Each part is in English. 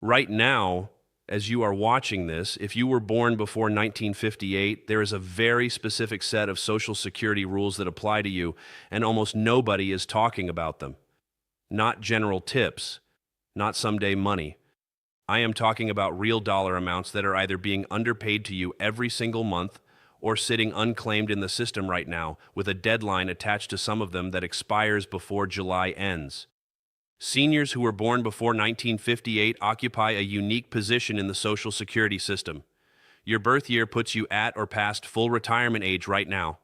Right now, as you are watching this, if you were born before 1958, there is a very specific set of Social Security rules that apply to you, and almost nobody is talking about them. Not general tips, not someday money. I am talking about real dollar amounts that are either being underpaid to you every single month or sitting unclaimed in the system right now, with a deadline attached to some of them that expires before July ends. Seniors who were born before 1958 occupy a unique position in the Social Security system. Your birth year puts you at or past full retirement age right now,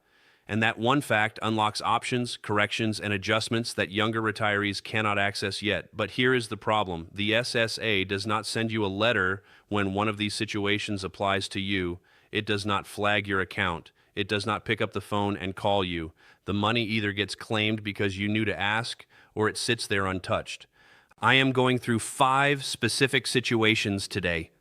and that one fact unlocks options, corrections, and adjustments that younger retirees cannot access yet. But here is the problem. The SSA does not send you a letter when one of these situations applies to you. It does not flag your account. It does not pick up the phone and call you. The money either gets claimed because you knew to ask, or it sits there untouched. I am going through 5 specific situations today.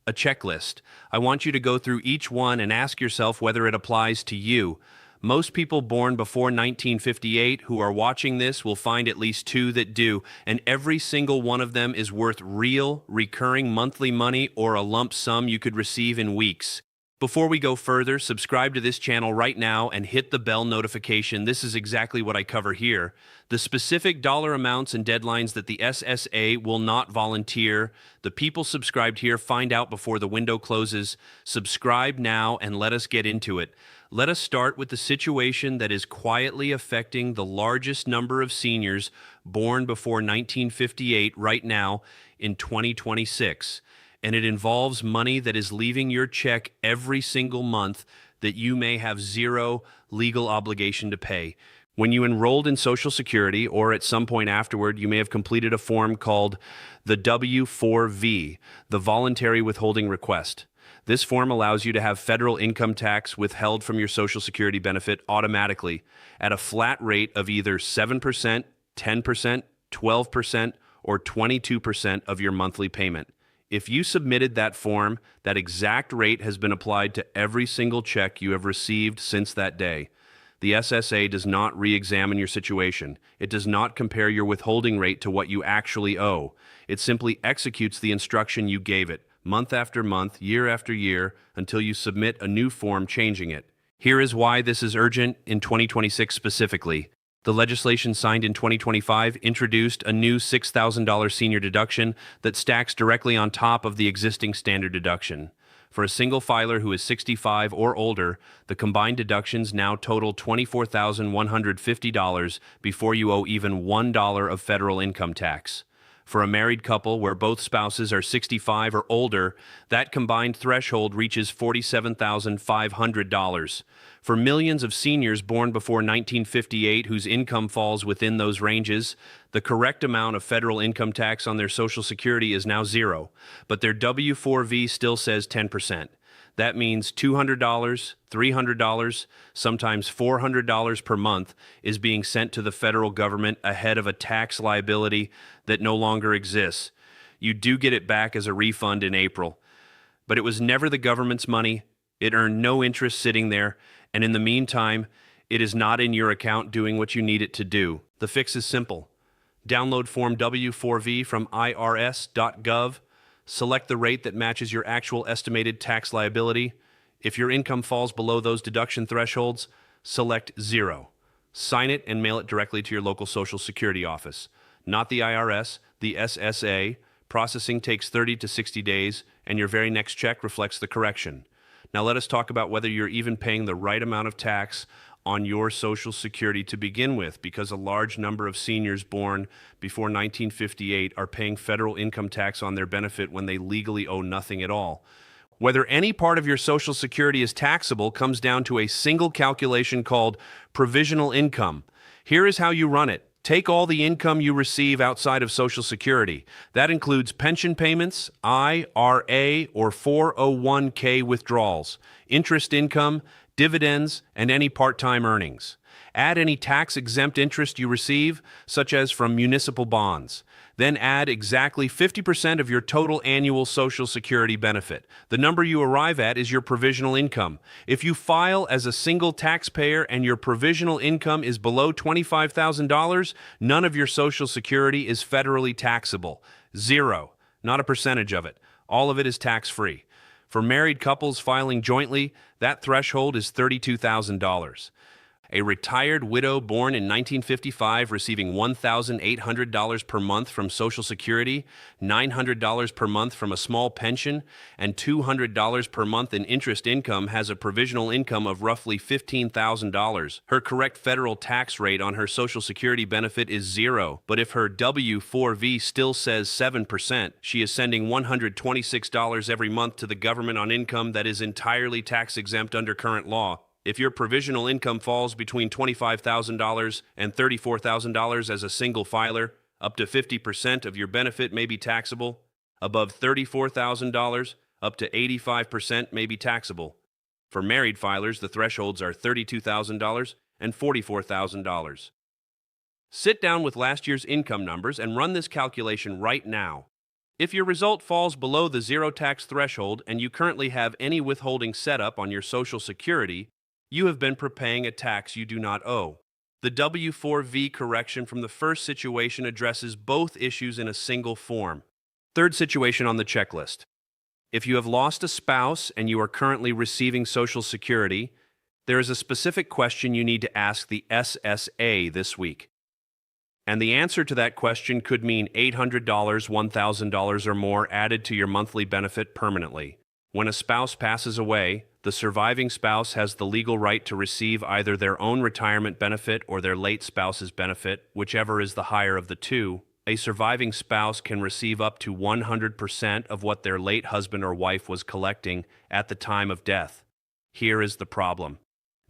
A checklist. I want you to go through each one and ask yourself whether it applies to you. Most people born before 1958 who are watching this will find at least 2 that do, and every single one of them is worth real, recurring monthly money or a lump sum you could receive in weeks. Before we go further, subscribe to this channel right now and hit the bell notification. This is exactly what I cover here. The specific dollar amounts and deadlines that the SSA will not volunteer. The people subscribed here find out before the window closes. Subscribe now and let us get into it. Let us start with the situation that is quietly affecting the largest number of seniors born before 1958 right now in 2026. And it involves money that is leaving your check every single month that you may have zero legal obligation to pay. When you enrolled in Social Security, or at some point afterward, you may have completed a form called the W-4V, the Voluntary Withholding Request. This form allows you to have federal income tax withheld from your Social Security benefit automatically at a flat rate of either 7%, 10%, 12%, or 22% of your monthly payment. If you submitted that form, that exact rate has been applied to every single check you have received since that day. The SSA does not re-examine your situation. It does not compare your withholding rate to what you actually owe. It simply executes the instruction you gave it, month after month, year after year, until you submit a new form changing it. Here is why this is urgent in 2026 specifically. The legislation signed in 2025 introduced a new $6,000 senior deduction that stacks directly on top of the existing standard deduction. For a single filer who is 65 or older, the combined deductions now total $24,150 before you owe even $1 of federal income tax. For a married couple where both spouses are 65 or older, that combined threshold reaches $47,500. For millions of seniors born before 1958 whose income falls within those ranges, the correct amount of federal income tax on their Social Security is now 0, but their W-4V still says 10%. That means $200, $300, sometimes $400 per month is being sent to the federal government ahead of a tax liability that no longer exists. You do get it back as a refund in April, but it was never the government's money. It earned no interest sitting there, and in the meantime, it is not in your account doing what you need it to do. The fix is simple. Download Form W-4V from irs.gov. Select the rate that matches your actual estimated tax liability. If your income falls below those deduction thresholds, select 0. Sign it and mail it directly to your local Social Security office. Not the IRS, the SSA. Processing takes 30 to 60 days, and your very next check reflects the correction. Now let us talk about whether you're even paying the right amount of tax on your Social Security to begin with, because a large number of seniors born before 1958 are paying federal income tax on their benefit when they legally owe nothing at all. Whether any part of your Social Security is taxable comes down to a single calculation called provisional income. Here is how you run it. Take all the income you receive outside of Social Security. That includes pension payments, IRA or 401k withdrawals, interest income, dividends, and any part-time earnings. Add any tax-exempt interest you receive, such as from municipal bonds. Then add exactly 50% of your total annual Social Security benefit. The number you arrive at is your provisional income. If you file as a single taxpayer and your provisional income is below $25,000, none of your Social Security is federally taxable. 0. not a percentage of it. All of it is tax-free. For married couples filing jointly, that threshold is $32,000. A retired widow born in 1955 receiving $1,800 per month from Social Security, $900 per month from a small pension, and $200 per month in interest income has a provisional income of roughly $15,000. Her correct federal tax rate on her Social Security benefit is 0, but if her W-4V still says 7%, she is sending $126 every month to the government on income that is entirely tax-exempt under current law. If your provisional income falls between $25,000 and $34,000 as a single filer, up to 50% of your benefit may be taxable. Above $34,000, up to 85% may be taxable. For married filers, the thresholds are $32,000 and $44,000. Sit down with last year's income numbers and run this calculation right now. If your result falls below the zero tax threshold and you currently have any withholding set up on your Social Security, you have been prepaying a tax you do not owe. The W-4V correction from the first situation addresses both issues in a single form. Third situation on the checklist. If you have lost a spouse and you are currently receiving Social Security, there is a specific question you need to ask the SSA this week. And the answer to that question could mean $800, $1,000 or more added to your monthly benefit permanently. When a spouse passes away, the surviving spouse has the legal right to receive either their own retirement benefit or their late spouse's benefit, whichever is the higher of the two. A surviving spouse can receive up to 100% of what their late husband or wife was collecting at the time of death. Here is the problem.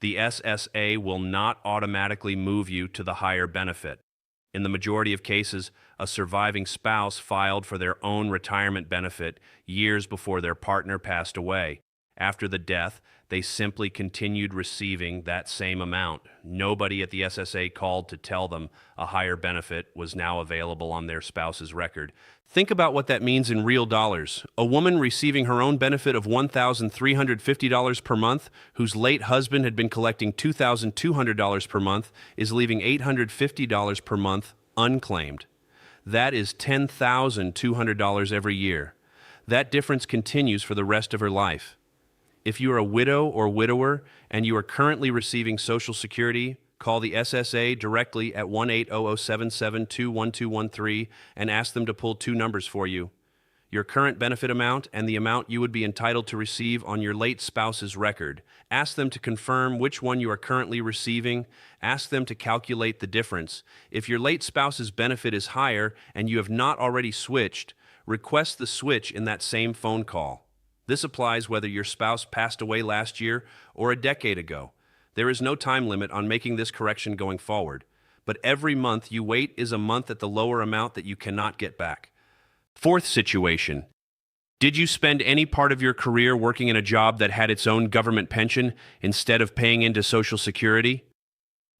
The SSA will not automatically move you to the higher benefit. In the majority of cases, a surviving spouse filed for their own retirement benefit years before their partner passed away. After the death, they simply continued receiving that same amount. Nobody at the SSA called to tell them a higher benefit was now available on their spouse's record. Think about what that means in real dollars. A woman receiving her own benefit of $1,350 per month, whose late husband had been collecting $2,200 per month, is leaving $850 per month unclaimed. That is $10,200 every year. That difference continues for the rest of her life. If you are a widow or widower and you are currently receiving Social Security, call the SSA directly at 1-800-772-1213 and ask them to pull two numbers for you: your current benefit amount and the amount you would be entitled to receive on your late spouse's record. Ask them to confirm which one you are currently receiving. Ask them to calculate the difference. If your late spouse's benefit is higher and you have not already switched, request the switch in that same phone call. This applies whether your spouse passed away last year or a decade ago. There is no time limit on making this correction going forward, but every month you wait is a month at the lower amount that you cannot get back. Fourth situation. Did you spend any part of your career working in a job that had its own government pension instead of paying into Social Security?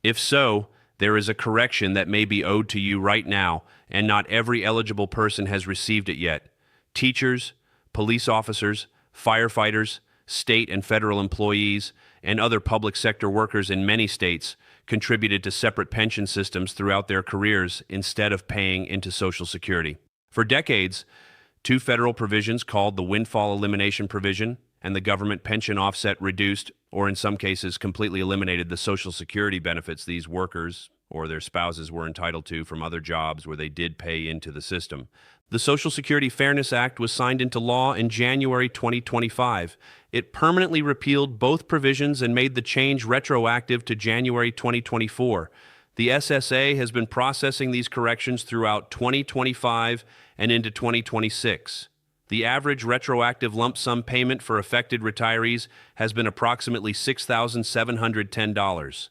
If so, there is a correction that may be owed to you right now, and not every eligible person has received it yet. Teachers, police officers, firefighters, state and federal employees, and other public sector workers in many states contributed to separate pension systems throughout their careers instead of paying into Social Security. For decades, two federal provisions called the Windfall Elimination Provision and the Government Pension Offset reduced, or in some cases completely eliminated, the Social Security benefits these workers or their spouses were entitled to from other jobs where they did pay into the system. The Social Security Fairness Act was signed into law in January 2025. It permanently repealed both provisions and made the change retroactive to January 2024. The SSA has been processing these corrections throughout 2025 and into 2026. The average retroactive lump sum payment for affected retirees has been approximately $6,710.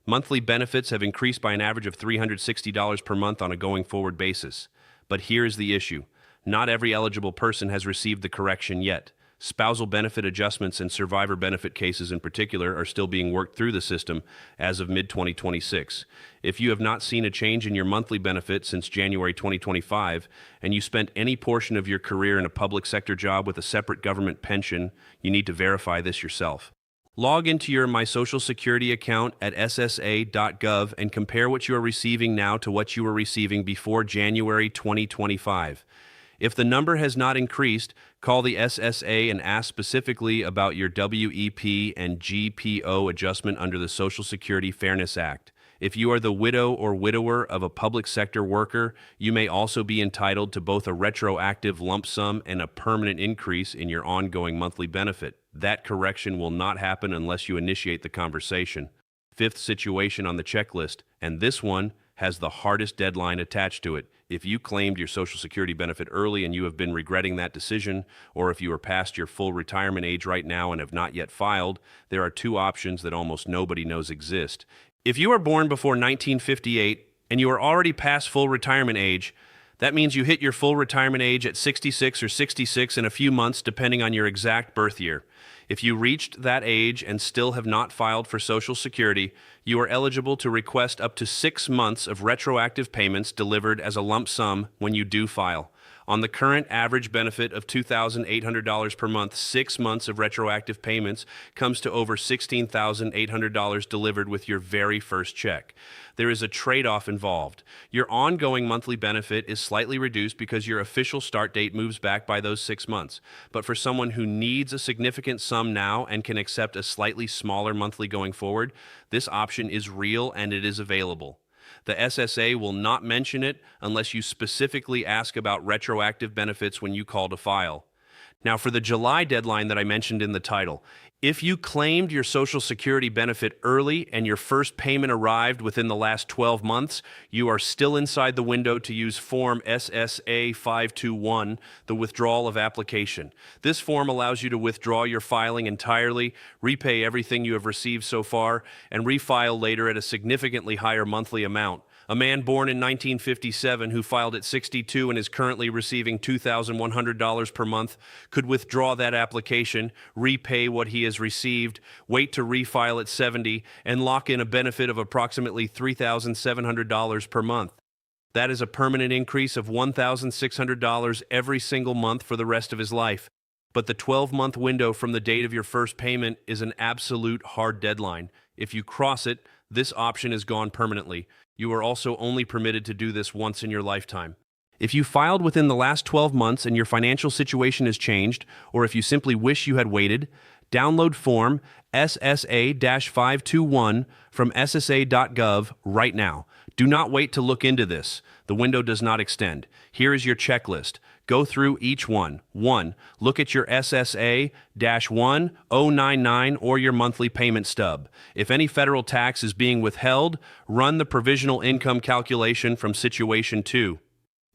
Monthly benefits have increased by an average of $360 per month on a going-forward basis. But here's the issue. Not every eligible person has received the correction yet. Spousal benefit adjustments and survivor benefit cases in particular are still being worked through the system as of mid-2026. If you have not seen a change in your monthly benefit since January 2025, and you spent any portion of your career in a public sector job with a separate government pension, you need to verify this yourself. Log into your My Social Security account at ssa.gov and compare what you are receiving now to what you were receiving before January 2025. If the number has not increased, call the SSA and ask specifically about your WEP and GPO adjustment under the Social Security Fairness Act. If you are the widow or widower of a public sector worker, you may also be entitled to both a retroactive lump sum and a permanent increase in your ongoing monthly benefit. That correction will not happen unless you initiate the conversation. Fifth situation on the checklist, and this one has the hardest deadline attached to it. If you claimed your Social Security benefit early and you have been regretting that decision, or if you are past your full retirement age right now and have not yet filed, there are two options that almost nobody knows exist. If you are born before 1958 and you are already past full retirement age, that means you hit your full retirement age at 66 or 66 in a few months, depending on your exact birth year. If you reached that age and still have not filed for Social Security, you are eligible to request up to 6 months of retroactive payments delivered as a lump sum when you do file. On the current average benefit of $2,800 per month, 6 months of retroactive payments comes to over $16,800 delivered with your very first check. There is a trade-off involved. Your ongoing monthly benefit is slightly reduced because your official start date moves back by those 6 months. But for someone who needs a significant sum now and can accept a slightly smaller monthly going forward, this option is real and it is available. The SSA will not mention it unless you specifically ask about retroactive benefits when you call to file. Now, for the July deadline that I mentioned in the title, if you claimed your Social Security benefit early and your first payment arrived within the last 12 months, you are still inside the window to use Form SSA 521, the withdrawal of application. This form allows you to withdraw your filing entirely, repay everything you have received so far, and refile later at a significantly higher monthly amount. A man born in 1957 who filed at 62 and is currently receiving $2,100 per month could withdraw that application, repay what he has received, wait to refile at 70, and lock in a benefit of approximately $3,700 per month. That is a permanent increase of $1,600 every single month for the rest of his life. But the 12-month window from the date of your first payment is an absolute hard deadline. If you cross it, this option is gone permanently. You are also only permitted to do this once in your lifetime. If you filed within the last 12 months and your financial situation has changed, or if you simply wish you had waited, download Form SSA-521 from ssa.gov right now. Do not wait to look into this. The window does not extend. Here is your checklist. Go through each one. 1. Look at your SSA-1099 or your monthly payment stub. If any federal tax is being withheld, run the provisional income calculation from Situation 2.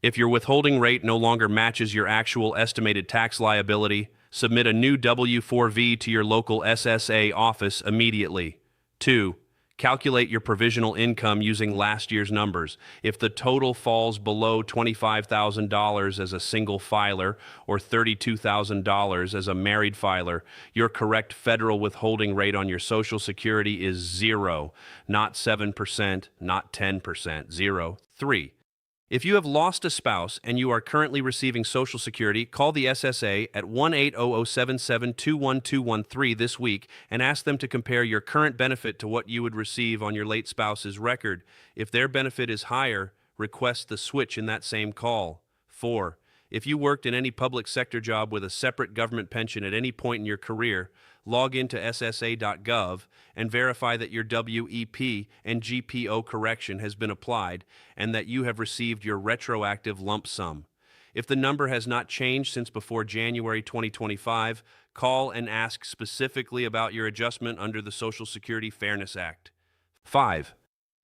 If your withholding rate no longer matches your actual estimated tax liability, submit a new W-4V to your local SSA office immediately. 2. Calculate your provisional income using last year's numbers. If the total falls below $25,000 as a single filer or $32,000 as a married filer, your correct federal withholding rate on your Social Security is 0, not 7%, not 10%, 0. 3. If you have lost a spouse and you are currently receiving Social Security, call the SSA at 1-800-77-21213 this week and ask them to compare your current benefit to what you would receive on your late spouse's record. If their benefit is higher, request the switch in that same call. 4. If you worked in any public sector job with a separate government pension at any point in your career, log into ssa.gov and verify that your WEP and GPO correction has been applied and that you have received your retroactive lump sum. If the number has not changed since before January 2025, call and ask specifically about your adjustment under the Social Security Fairness Act. 5.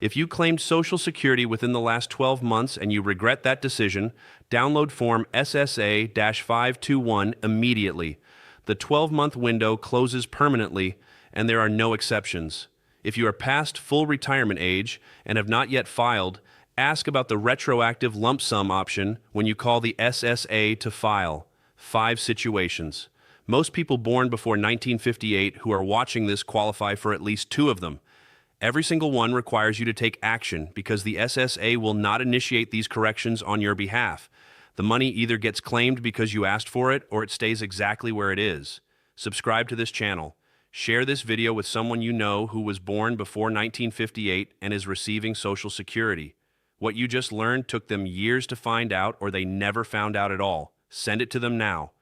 If you claimed Social Security within the last 12 months and you regret that decision, download Form SSA-521 immediately. The 12-month window closes permanently, and there are no exceptions. If you are past full retirement age and have not yet filed, ask about the retroactive lump sum option when you call the SSA to file. 5 situations. Most people born before 1958 who are watching this qualify for at least 2 of them. Every single one requires you to take action because the SSA will not initiate these corrections on your behalf. The money either gets claimed because you asked for it or it stays exactly where it is. Subscribe to this channel. Share this video with someone you know who was born before 1958 and is receiving Social Security. What you just learned took them years to find out, or they never found out at all. Send it to them now.